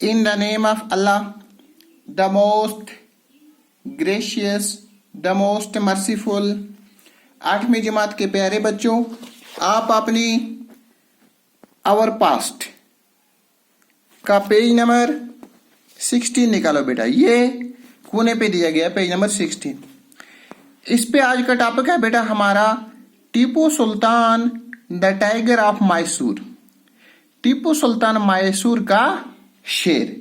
In the name of Allah, the most gracious, the most merciful। 8वीं जमात के प्यारे बच्चों, आप अपनी आवर पास्ट का पेज नंबर 16 निकालो बेटा। ये कोने पे दिया गया पेज नंबर 16। इस पे आज का टॉपिक है बेटा हमारा Tipu Sultan the tiger of Mysore. Tipu Sultan Mysore का शेर।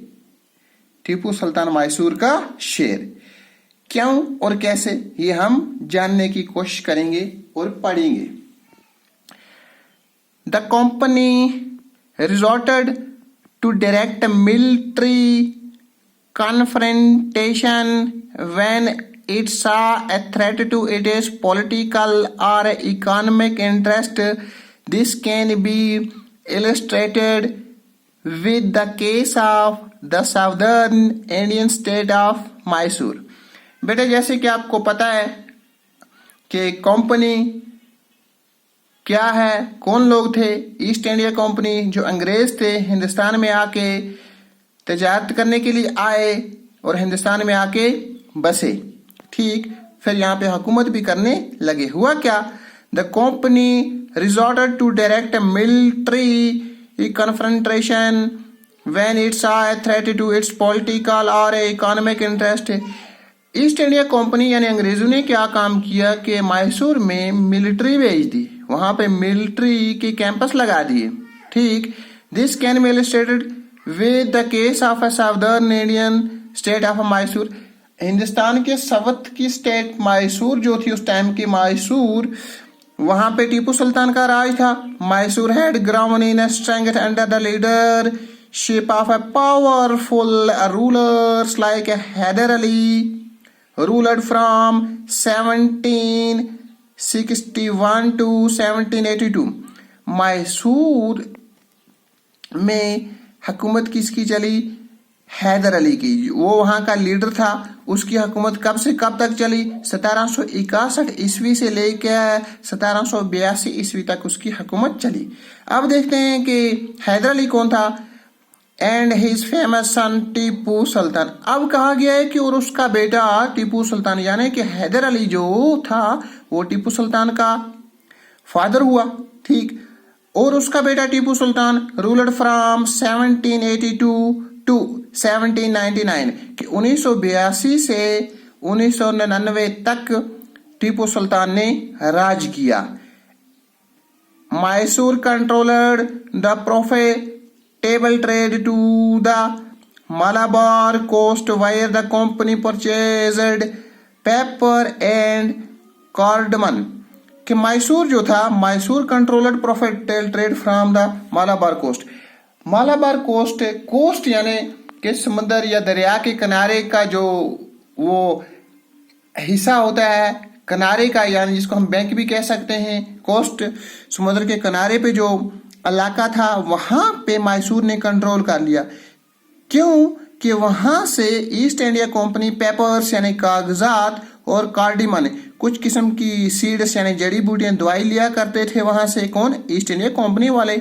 टीपू सुल्तान मैसूर का शेर क्यों और कैसे, ये हम जानने की कोशिश करेंगे और पढ़ेंगे। The company resorted to direct military confrontation when it saw a threat to its political or economic interest. This can be illustrated with the case of the southern Indian state of Mysore। बेटा जैसे कि आपको पता है कि company क्या है, कौन लोग थे। ईस्ट इंडिया कंपनी जो अंग्रेज थे हिंदुस्तान में आके तजारत करने के लिए आए और हिंदुस्तान में आके बसे। ठीक, फिर यहाँ पे हुकूमत भी करने लगे। हुआ क्या, the company resorted to direct military confrontation when it saw a threat to its political और economic interest. East India company यानी अंग्रेजों ने क्या काम किया कि मैसूर में मिलिट्री भेज दी, वहां पे मिलिट्री के कैंपस लगा दिए। ठीक, this can be illustrated with the case of a southern Indian state of Mysore. Hindustan के साउथ की स्टेट मैसूर जो थी उस टाइम की मैसूर, वहां पे टीपू सुल्तान का राज था। Mysore had ground in strength under the leadership of a powerful rulers like Hyder Ali ruled from 1761 to 1782। Mysore में हुकूमत किसकी चली? हैदर अली की। वो वहां का लीडर था। उसकी हुकूमत कब से कब तक चली? 1761 ईस्वी से लेकर 1782 ईस्वी तक उसकी हुकूमत चली। अब देखते हैं कि हैदर अली कौन था एंड हिज फेमस सन टीपू सुल्तान। अब कहा गया है कि और उसका बेटा टीपू सुल्तान, यानी कि हैदर अली जो था वो टीपू सुल्तान का फादर हुआ। ठीक, और उसका बेटा टीपू सुल्तान रूलड फ्रॉम 1782 टू 1799 कि 1982 से 1999 तक टीपू सुल्तान ने राज किया। Mysore controlled the profitable trade to the Malabar coast where the company purchased pepper and cardamom। कि मैसूर जो था, Mysore controlled profitable trade from the Malabar coast. Malabar coast, coast यानी कि समुद्र या दरिया के किनारे का जो वो हिस्सा होता है किनारे का, यानी जिसको हम बैंक भी कह सकते हैं। कोस्ट समुद्र के किनारे पे जो इलाका था वहां पे मैसूर ने कंट्रोल कर लिया। क्यों कि वहां से ईस्ट इंडिया कंपनी पेपर्स यानी कागजात और कार्डिमन कुछ किस्म की सीड्स यानी जड़ी बूटियां दवाई लिया करते थे वहां से। कौन? ईस्ट इंडिया कंपनी वाले।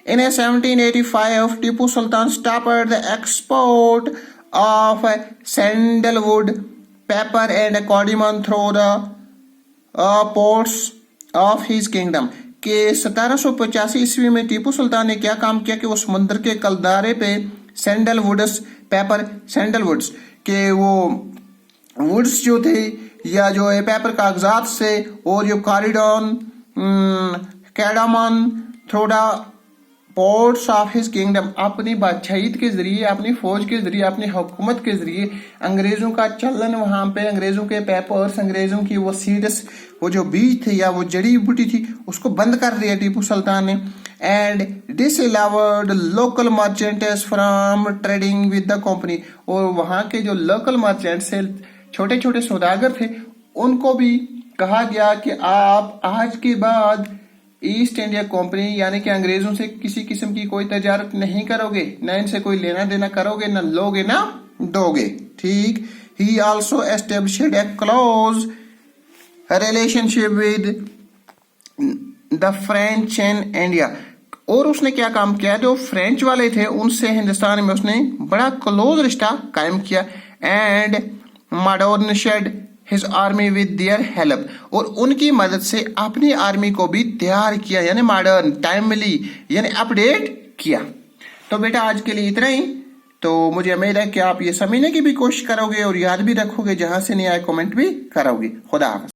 In 1785 Tipu Sultan stopped the export of sandalwood pepper and cardamom through the ports of his kingdom. कि 1785 ईस्वी में टीपू सुल्तान ने क्या काम किया कि वो समुद्र के किनारे पे सैंडलवुड्स पेपर, सैंडलवुड्स के वो वुड्स जो थे या जो है पेपर कागजात से और जो कॉरिडोन cardamom through the ports of his kingdom, अपनी बादशाहियत के जरिए, अपनी फौज के जरिए, अपनी हुकूमत के जरिए अंग्रेजों का चलन वहां पे, अंग्रेजों के पेपर्स, अंग्रेजों की वो सीड्स, वो जो बीज थे या वो जड़ी बूटी थी उसको बंद कर दिया टीपू सुल्तान ने। And disallowed local merchants from trading with the company. और वहां के जो लोकल मर्चेंट्स थे, छोटे छोटे सौदागर थे, उनको भी कहा गया कि आप आज के बाद ईस्ट इंडिया कंपनी यानी कि अंग्रेजों से किसी किस्म की कोई तजारत नहीं करोगे, न इनसे कोई लेना देना करोगे, न लोगे ना दोगे। ठीक, he also established A close relationship with the French in India. और उसने क्या काम किया, जो फ्रेंच वाले थे उनसे हिंदुस्तान में उसने बड़ा क्लोज रिश्ता कायम किया। And modernised his army with their help, और उनकी मदद से अपनी आर्मी को भी तैयार किया, यानी मॉडर्न, टाइमली, यानी अपडेट किया। तो बेटा आज के लिए इतना ही। तो मुझे उम्मीद है कि आप ये समझने की भी कोशिश करोगे और याद भी रखोगे, जहां से नहीं आए कमेंट भी करोगे। खुदा हाफिज़।